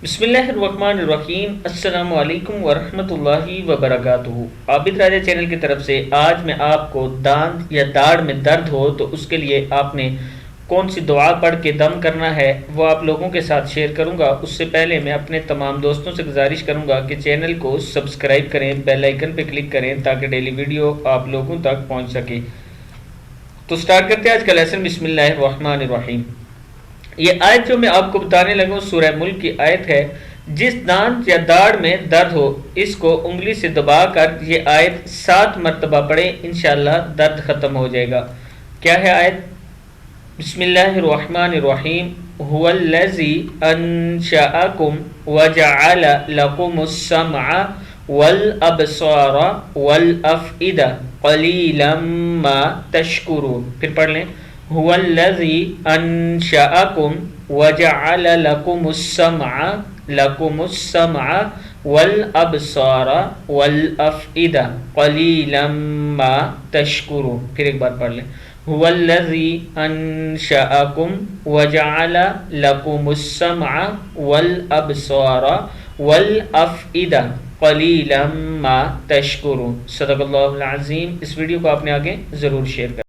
بسم اللہ الرحمن الرحیم۔ السلام علیکم ورحمۃ اللہ وبرکاتہ۔ عابد راجہ چینل کی طرف سے آج میں آپ کو دانت یا داڑھ میں درد ہو تو اس کے لیے آپ نے کون سی دعا پڑھ کے دم کرنا ہے وہ آپ لوگوں کے ساتھ شیئر کروں گا۔ اس سے پہلے میں اپنے تمام دوستوں سے گزارش کروں گا کہ چینل کو سبسکرائب کریں، بیل آئیکن پہ کلک کریں تاکہ ڈیلی ویڈیو آپ لوگوں تک پہنچ سکے۔ تو سٹارٹ کرتے ہیں آج کا لیسن۔ بسم اللہ الرحمن الرحیم۔ یہ آیت جو میں آپ کو بتانے لگا ہوں سورہ ملک کی آیت ہے۔ جس دانت یا داڑھ میں درد ہو اس کو انگلی سے دبا کر یہ آیت 7 مرتبہ پڑھیں، انشاءاللہ درد ختم ہو جائے گا۔ کیا ہے آیت؟ بسم اللہ الرحمن الرحیم۔ هو الذی انشأکم وجعل لکم السمع والابصار والافئدہ قلیلا ما تشکرون۔ پھر پڑھ لیں۔ هو الذی انشأکم وجعل لکم السمع والابصار والافئدہ قلیلا ما تشکرون۔ پھر ایک بار پڑھ لیں۔ هو الذی انشأکم وجعل لکم السمع والابصار والافئدہ قلیلا ما تشکرون۔ صدق اللہ العظیم۔ اس ویڈیو کو آپ نے آگے ضرور شیئر کریں۔